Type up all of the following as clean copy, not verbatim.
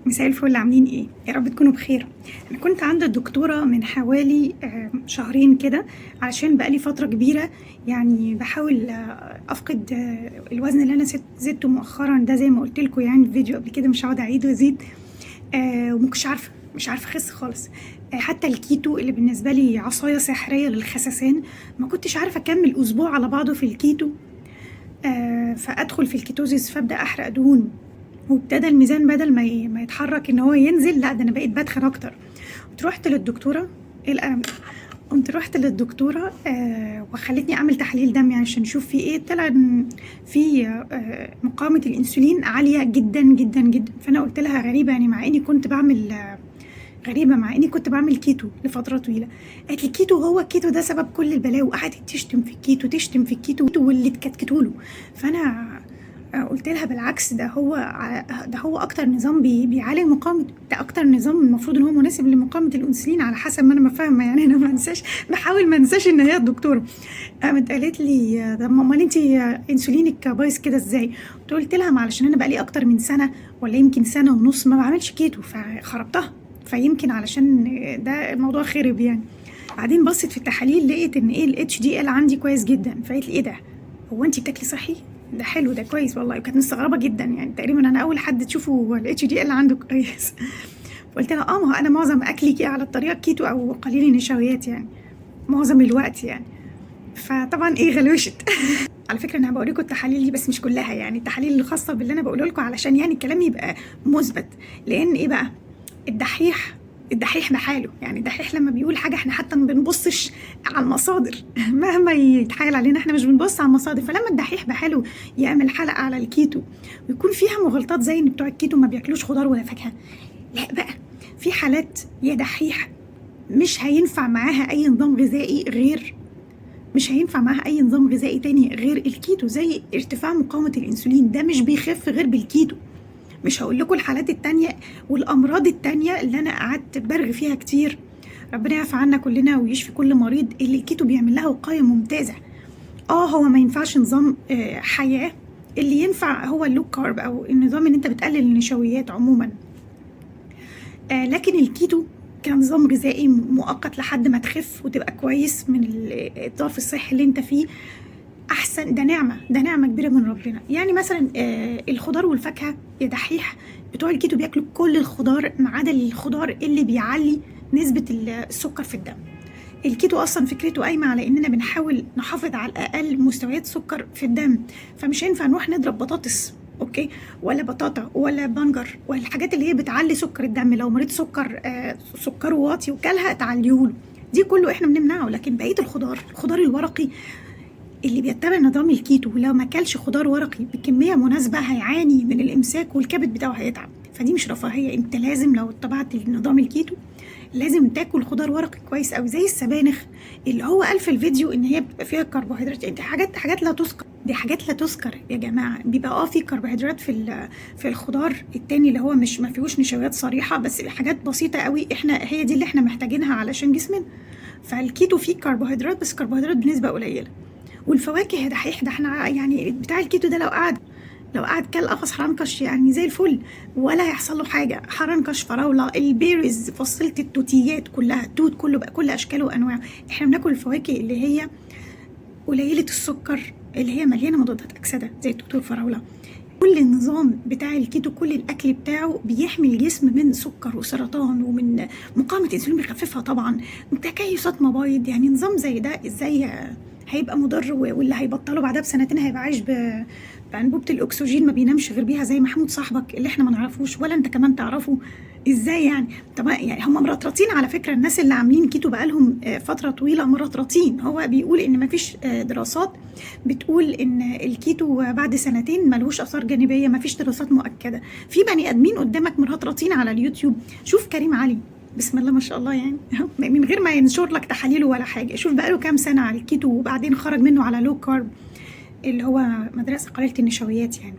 مساء الفل، عاملين ايه؟ يا رب تكونوا بخير. انا كنت عند الدكتورة من حوالي شهرين كده، علشان بقالي فترة كبيرة يعني بحاول افقد الوزن اللي انا زدته مؤخرا ده، زي ما قلت لكم يعني في فيديو قبل كده، مش هقعد اعيد وازيد. ومش عارفة اخس خالص. حتى الكيتو اللي بالنسبة لي عصاية سحرية للخسسان، ما كنتش عارفة اكمل اسبوع على بعضه في الكيتو. فادخل في الكيتوزيس فابدا احرق دهون، وابتدى الميزان بدل ما يتحرك ان هو ينزل، لا ده انا بقيت بدخن اكتر. رحت للدكتوره، ايه الالم ده؟ رحت للدكتوره وخلتني اعمل تحليل دم يعني عشان نشوف في ايه. طلع ان في مقاومه الانسولين عاليه جدا جدا جدا. فانا قلت لها غريبه يعني، مع اني كنت بعمل كيتو لفتره طويله. قالت لي الكيتو، هو الكيتو ده سبب كل البلاوي، وقعدت تشتم في الكيتو واللي تكتكتوا له. فانا قلت لها بالعكس، ده هو اكتر نظام بيعالج مقاومه، ده اكتر نظام المفروض ان هو مناسب لمقاومه الانسولين على حسب ما انا فاهمه يعني. انا بحاول ما انساش ان هي الدكتوره. قامت قالت لي طب امال انت انسولينك بايظ كده ازاي؟ قلت لها ما علشان انا بقالي اكتر من سنه ولا يمكن سنه ونص ما بعملش كيتو فخربتها، فيمكن علشان ده الموضوع خرب يعني. بعدين بصت في التحاليل لقيت ان الاتش دي ال عندي كويس جدا. فقالت لي ايه ده، هو انت بتاكلي صحي؟ ده حلو، ده كويس والله. وكانت مستغربه جدا يعني، تقريبا انا اول حد تشوفه الاتش دي ال عنده كويس. قلت لها ما هو انا معظم اكلي على الطريقه كيتو او قليل النشويات يعني، معظم الوقت يعني. فطبعا غلوشت. على فكره انا بقول لكم التحاليل دي بس مش كلها يعني، التحاليل الخاصه باللي انا بقوله لكم علشان يعني الكلام يبقى مثبت. لان ايه بقى، الدحيح بحاله يعني. الدحيح لما بيقول حاجه احنا حتى ما بنبصش على المصادر. مهما يتحايل علينا احنا مش بنبص على المصادر. فلما الدحيح بحاله يعمل حلقه على الكيتو ويكون فيها مغالطات زي ان بتوع الكيتو ما بياكلوش خضار ولا فاكهه، لا بقى، في حالات يا دحيح مش هينفع معاها اي نظام غذائي غير، مش هينفع معاها اي نظام غذائي تاني غير الكيتو. زي ارتفاع مقاومه الانسولين، ده مش بيخف غير بالكيتو. مش هقول لكم الحالات التانية والامراض التانية اللي انا قعدت برغي فيها كتير. ربنا يعفى عنا كلنا ويشفي كل مريض. اللي الكيتو بيعمل لها وقايه ممتازه. هو ما ينفعش نظام حياه، اللي ينفع هو اللو كارب او النظام اللي انت بتقلل النشويات عموما. لكن الكيتو كنظام غذائي مؤقت لحد ما تخف وتبقى كويس من الظرف الصحي اللي انت فيه، احسن. ده نعمه كبيره من ربنا يعني. مثلا الخضار والفاكهه يا دحيح، بتوع الكيتو بياكلوا كل الخضار ما عدا الخضار اللي بيعلي نسبه السكر في الدم. الكيتو اصلا فكرته قايمه على اننا بنحاول نحافظ على الاقل مستويات سكر في الدم. فمش هينفع نروح نضرب بطاطس اوكي، ولا بطاطا ولا بنجر ولا الحاجات اللي هي بتعلي سكر الدم. لو مريض سكره واطي وكلها تعليهوله، دي كله احنا بنمنعه. لكن بقيه الخضار الورقي اللي بيتبع نظام الكيتو، ولو ما كلش خضار ورقي بكميه مناسبه هيعاني من الامساك والكبد بتاعه هيتعب. فدي مش رفاهيه، انت لازم لو اتبعت نظام الكيتو لازم تاكل خضار ورقي كويس قوي، زي السبانخ اللي هو قال في الفيديو ان هي بتبقى فيها كربوهيدرات. دي حاجات لا تذكر، دي حاجات لا تذكر يا جماعه. بيبقى في كربوهيدرات في الخضار التاني اللي هو مش ما فيهوش نشويات صريحه، بس حاجات بسيطه قوي، هي دي اللي احنا محتاجينها علشان جسمنا. فالكيتو فيه كربوهيدرات بس كربوهيدرات بنسبه قليله. والفواكه يا دحيح، ده احنا يعني بتاع الكيتو ده لو قعد كل قفص حرنكش يعني زي الفل ولا هيحصل له حاجه. حرنكش، فراوله، البيريز، فصيله التوتيات كلها، التوت كله بقى كل اشكاله وانواعه. احنا بناكل الفواكه اللي هي قليله السكر، اللي هي مليانه مضادات اكسده زي التوت والفراوله. كل النظام بتاع الكيتو، كل الاكل بتاعه بيحمي الجسم من سكر وسرطان ومن مقاومه انسولين بيخففها طبعا، تكيسات مبايض. يعني نظام زي ده ازاي هيبقى مضر؟ واللي هيبطله بعدها بسنتين هيبقى عايش بانبوبه الاكسجين ما بينامش غير بيها، زي محمود صاحبك اللي احنا ما نعرفوش ولا انت كمان تعرفه. ازاي يعني؟ طبعا يعني هم مرطرطين على فكره. الناس اللي عاملين كيتو بقالهم فتره طويله مرطرطين. هو بيقول ان ما فيش دراسات بتقول ان الكيتو بعد سنتين ملهوش اثار جانبيه، ما فيش دراسات مؤكده. في بني ادمين قدامك مرطرطين على اليوتيوب. شوف كريم علي، بسم الله ما شاء الله يعني، من غير ما ينشر لك تحاليله ولا حاجه. شوف بقاله كام سنه على الكيتو وبعدين خرج منه على لو كارب اللي هو مدرسه قليله النشويات يعني.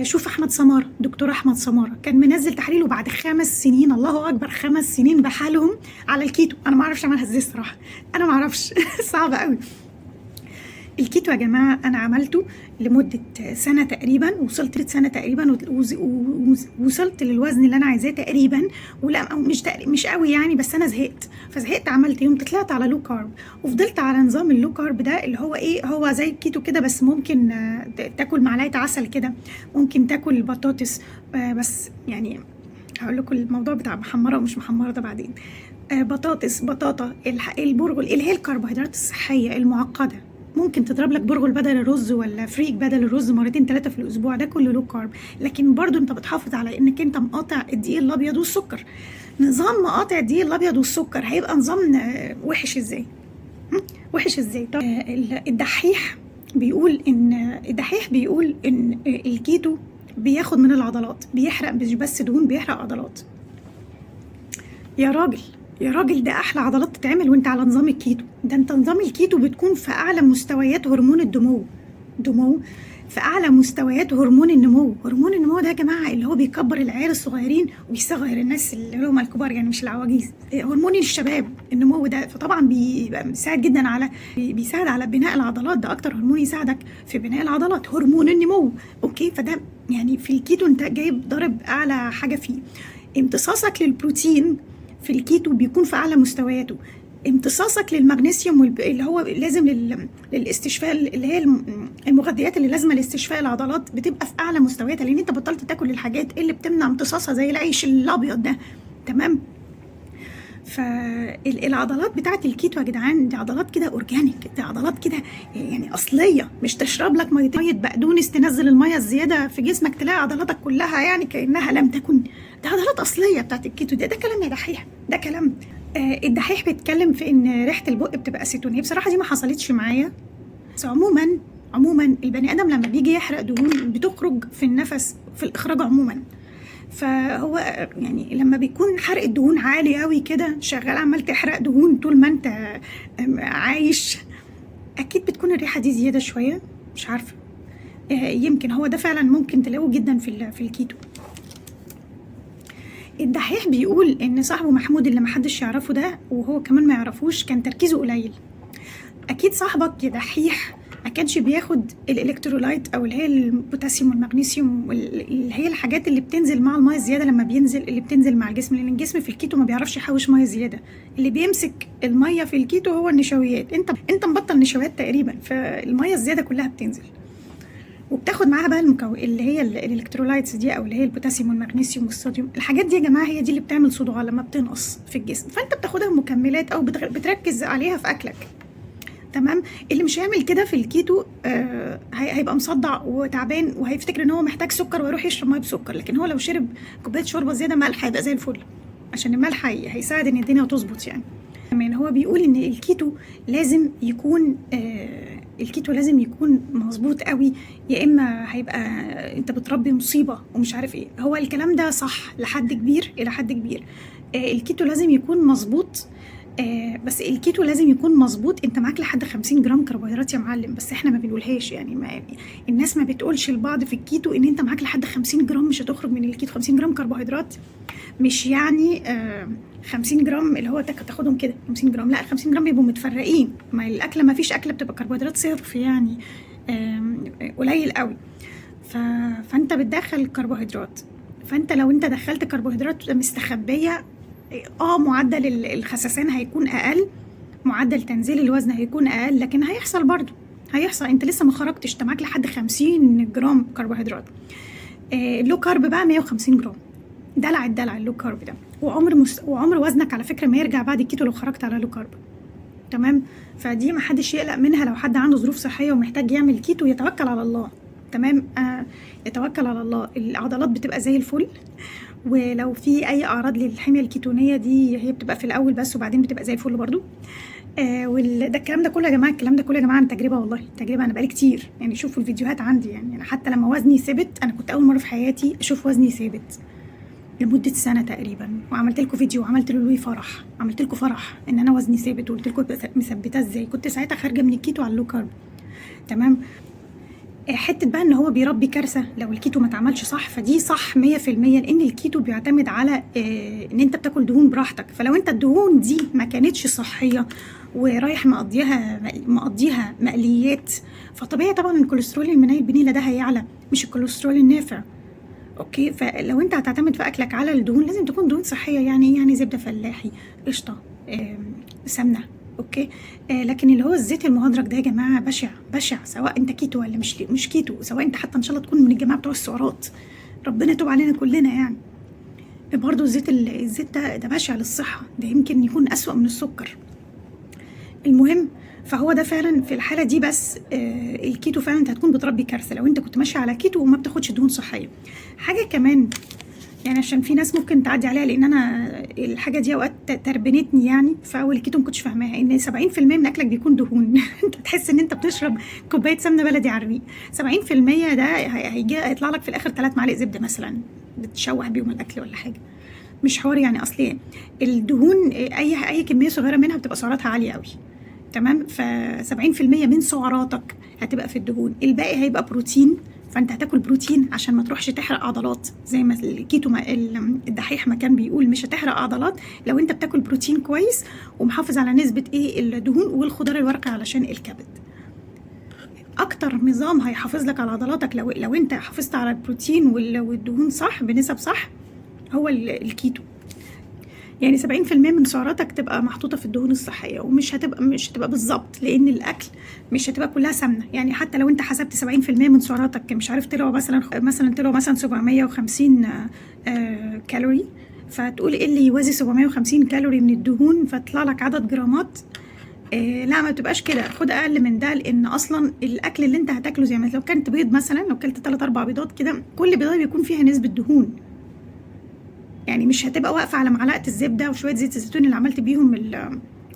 شوف احمد سماره، دكتور احمد سماره كان منزل تحليله بعد 5 سنين، الله اكبر، 5 سنين بحالهم على الكيتو. انا ما اعرفش عملها ازاي الصراحه، انا ما اعرفش. صعبه قوي. الكيتو يا جماعه انا عملته لمده سنه تقريبا، وصلت سنه تقريبا ووصلت للوزن اللي انا عايزاه تقريبا، ولا مش قوي يعني، بس انا فزهقت. عملت يوم طلعت على لو كارب، وفضلت على نظام اللو كارب ده اللي هو ايه، هو زي الكيتو كده، بس ممكن تاكل معلقه عسل كده، ممكن تاكل بطاطس، بس يعني هقول لكم الموضوع بتاع محمره ومش محمره ده بعدين. بطاطس، بطاطا، البرغل اللي هي الكربوهيدرات الصحيه المعقده، ممكن تضرب لك برغل بدل الرز، ولا فريك بدل الرز مرتين 3 في الاسبوع، ده كله لو كارب. لكن برضو انت بتحافظ على انك انت مقاطع الدقيق الابيض والسكر. نظام مقاطع الدقيق الابيض والسكر هيبقى نظام وحش ازاي؟ وحش ازاي؟ طب الدحيح بيقول ان الكيتو بياخد من العضلات، بيحرق مش بس دهون، بيحرق عضلات. يا راجل يا راجل، ده احلى عضلات تتعمل وانت على نظام الكيتو. ده انت نظام الكيتو بتكون في اعلى مستويات هرمون الدمو، في اعلى مستويات هرمون النمو. هرمون النمو ده يا جماعه اللي هو بيكبر العيال الصغيرين ويصغر الناس اللي هم الكبار، يعني مش العواجيز. هرمون الشباب النمو ده، فطبعا بيساعد جدا على بناء العضلات. ده اكتر هرمون يساعدك في بناء العضلات، هرمون النمو. اوكي، فده يعني في الكيتو انت جايب ضارب اعلى حاجه فيه. امتصاصك للبروتين في الكيتو بيكون في اعلى مستوياته. امتصاصك للمغنيسيوم اللي هو لازم للاستشفاء، اللي هي المغذيات اللي لازمه لاستشفاء العضلات، بتبقى في اعلى مستوياتها، لان انت بطلت تاكل الحاجات اللي بتمنع امتصاصها زي العيش الابيض ده. تمام. فالعضلات بتاعت الكيتو يا جدعان دي عضلات كده اورجانيك، دي عضلات كده يعني اصليه، مش تشرب لك ميه بقدونس تنزل الميه الزياده في جسمك تلاقي عضلاتك كلها يعني كانها لم تكن. ده عضلات اصليه بتاعت الكيتو. ده كلام يا دحيح، ده كلام. الدحيح بيتكلم في ان ريحه البق بتبقى اسيتون. هي بصراحه دي ما حصلتش معايا، بس عموما البني ادم لما بيجي يحرق دهون بتخرج في النفس، في الاخراج عموما. فهو يعني لما بيكون حرق الدهون عالي قوي كده، شغال عمال تحرق دهون طول ما انت عايش، اكيد بتكون الريحه دي زياده شويه، مش عارفه. يمكن هو ده فعلا ممكن تلاقوه جدا في الكيتو. الدحيح بيقول ان صاحبه محمود اللي محدش يعرفه ده، وهو كمان ما يعرفوش، كان تركيزه قليل. اكيد صاحبك يا دحيح ما كانش بياخد الالكترولايت، او اللي هي البوتاسيوم والمغنيسيوم، اللي هي الحاجات اللي بتنزل مع الميه الزياده لما اللي بتنزل مع الجسم، لان الجسم في الكيتو ما بيعرفش يحوش ميه زياده. اللي بيمسك الميه في الكيتو هو النشويات. انت مبطل نشويات تقريبا، فالميه الزياده كلها بتنزل، وبتاخد معاها بقى اللي هي الالكترولايتس دي، او اللي هي البوتاسيوم والمغنيسيوم والصوديوم. الحاجات دي يا جماعه هي دي اللي بتعمل صداع لما بتنقص في الجسم، فانت بتاخدها مكملات او بتركز عليها في اكلك. تمام. اللي مش هيعمل كده في الكيتو هيبقى مصدع وتعبان، وهيفتكر ان هو محتاج سكر ويروح يشرب ميه بسكر. لكن هو لو شرب كوبايه شوربه زياده ملح هيبقى زي الفل، عشان الملح هيساعد ان الدنيا تظبط يعني. كمان هو بيقول ان الكيتو لازم يكون مظبوط قوي، يا اما هيبقى انت بتربي مصيبه ومش عارف ايه. هو الكلام ده صح لحد كبير، الى حد كبير. الكيتو لازم يكون مظبوط، بس الكيتو لازم يكون مظبوط. انت معاك لحد 50 جرام كربوهيدرات يا معلم، بس احنا ما بنقولهاش يعني، الناس ما بتقولش لبعض في الكيتو ان انت معاك لحد 50 جرام مش هتخرج من الكيتو. 50 جرام كربوهيدرات مش يعني 50 جرام اللي هو تاخدهم كده 50 جرام، لا، 50 جرام بيبقوا متفرقين. ما الاكله، ما فيش اكله بتبقى كربوهيدرات صرف يعني، قليل قوي. فانت بتدخل الكربوهيدرات، فانت لو انت دخلت كربوهيدرات مستخبيه، معدل الخسسان هيكون اقل، معدل تنزيل الوزن هيكون اقل، لكن هيحصل برضو، انت لسه ما خرجتش، انت معاك لحد 50 جرام كربوهيدرات. اللو كارب بقى 150 جرام، دلع اللو كارب ده. وعمر وزنك على فكره ما يرجع بعد الكيتو لو خرجت على لو كارب. تمام. فدي ما حدش يقلق منها. لو حد عنده ظروف صحيه ومحتاج يعمل كيتو يتوكل على الله. تمام. يتوكل على الله. العضلات بتبقى زي الفل، ولو في اي اعراض للحميه الكيتونيه دي هي بتبقى في الاول بس، وبعدين بتبقى زي الفل برضو. ده الكلام ده كله يا جماعه عن تجربه، والله تجربه. انا بقالي كتير يعني، شوفوا الفيديوهات عندي يعني، انا حتى لما وزني ثبت، انا كنت اول مره في حياتي اشوف وزني ثابت لمده سنه تقريبا، وعملت لكم فيديو وعملت له فرح، عملت لكم فرح ان انا وزني ثابت، وقلت لكم مثبته ازاي. كنت ساعتها خارجه من الكيتو على اللو كارب. تمام. حته بقى ان هو بيربي كارثه لو الكيتو ما اتعملش صح، فدي صح 100%، لان الكيتو بيعتمد على ان انت بتاكل دهون براحتك. فلو انت الدهون دي ما كانتش صحيه ورايح مقضيها مقليات، فطبيعي طبعا الكوليسترول المنيل بنيله ده هيعلى، مش الكوليسترول النافع. اوكي، فلو انت هتعتمد في اكلك على الدهون لازم تكون دهون صحيه، يعني زبده فلاحي، قشطه، سمنه. اوكي. لكن اللي هو الزيت المهدرج ده يا جماعه بشع بشع، سواء انت كيتو ولا مش كيتو، سواء انت حتى ان شاء الله تكون من الجماعه بتوع السعرات، ربنا يتوب علينا كلنا يعني. برضو الزيت ده بشع للصحه، ده يمكن يكون اسوأ من السكر. المهم، فهو ده فعلا في الحاله دي بس الكيتو فعلا انت هتكون بتربي كارثه لو انت كنت ماشي على كيتو وما بتاخدش دهون صحيه. حاجه كمان يعني عشان في ناس ممكن تعدي عليها، لان انا الحاجه دي اوقات تربنتني يعني، في اول الكيتو ما كنتش فاهماها ان 70% من اكلك بيكون دهون. انت تحس ان انت بتشرب كوبايه سمنه بلدي على الريق. 70% ده هيطلع لك في الاخر 3 معالق زبده مثلا بتشوح بيهم الاكل ولا حاجه، مش حوار يعني. اصلي الدهون اي كميه صغيره منها بتبقى سعراتها عاليه قوي، تمام؟ ف 70% من سعراتك هتبقى في الدهون، الباقي هيبقى بروتين. فانت هتاكل بروتين عشان ما تروحش تحرق عضلات، زي ما الكيتو الدحيح ما كان بيقول مش هتحرق عضلات لو انت بتاكل بروتين كويس ومحافظ على نسبه الدهون والخضار الورقي علشان الكبد. اكتر نظام هيحافظ لك على عضلاتك لو انت حافظت على البروتين والدهون صح بنسب صح هو الكيتو. يعني 70% من سعراتك تبقى محطوطه في الدهون الصحيه، ومش هتبقى بالظبط، لان الاكل مش هتبقى كلها سمنه. يعني حتى لو انت حسبت 70% من سعراتك مش عارف طلعوا مثلا 750 كالوري، فتقول ايه اللي يوازي 750 كالوري من الدهون، فتطلع لك عدد جرامات. لا، ما بتبقاش كده، خد اقل من ده، لان اصلا الاكل اللي انت هتاكله زي ما لو كانت بيض مثلا، لو كلت 3-4 بيضات كده، كل بيضه بيكون فيها نسبه دهون. يعني مش هتبقى واقفه على معلقه الزبده وشويه زيت الزيتون اللي عملت بيهم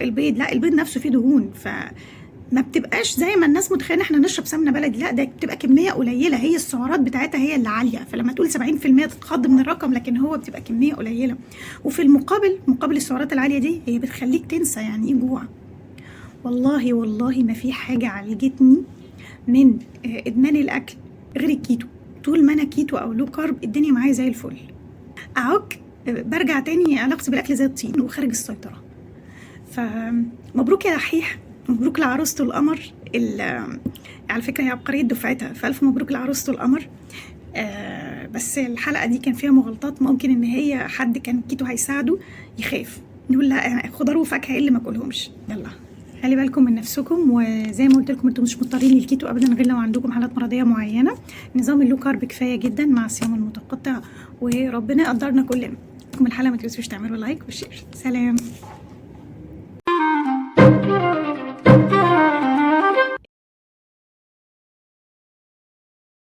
البيض، لا، البيض نفسه فيه دهون. فما بتبقاش زي ما الناس متخيله احنا نشرب سمنه بلدي، لا، ده بتبقى كميه قليله، هي السعرات بتاعتها هي اللي عاليه. فلما تقول 70% تتخض من الرقم، لكن هو بتبقى كميه قليله. وفي مقابل السعرات العاليه دي هي بتخليك تنسى يعني ايه جوع. والله ما في حاجه عالجتني من ادمان الاكل غير الكيتو. طول ما انا كيتو او لو كارب الدنيا معايا زي الفل، اعك برجع تاني علاقتي بالاكل زي الطين وخارج السيطره. فمبروك يا دحيح، مبروك لعروسته القمر. على فكره هي عبقريه دفعتها، فالف مبروك لعروسته القمر. بس الحلقه دي كان فيها مغالطات، ممكن ان هي حد كان كيتو هيساعده يخاف، نقول لا، خضار وفاكهه ايه اللي ما اكلهمش. يلا خلي بالكم من نفسكم، وزي ما قلت لكم انتم مش مضطرين للكيتو ابدا غير لو عندكم حالات مرضيه معينه. نظام اللو كارب كفايه جدا مع الصيام المتقطع، وربنا يقدرنا كلنا. لكم الحلقه ما تنسوش تعملوا لايك وشير. سلام.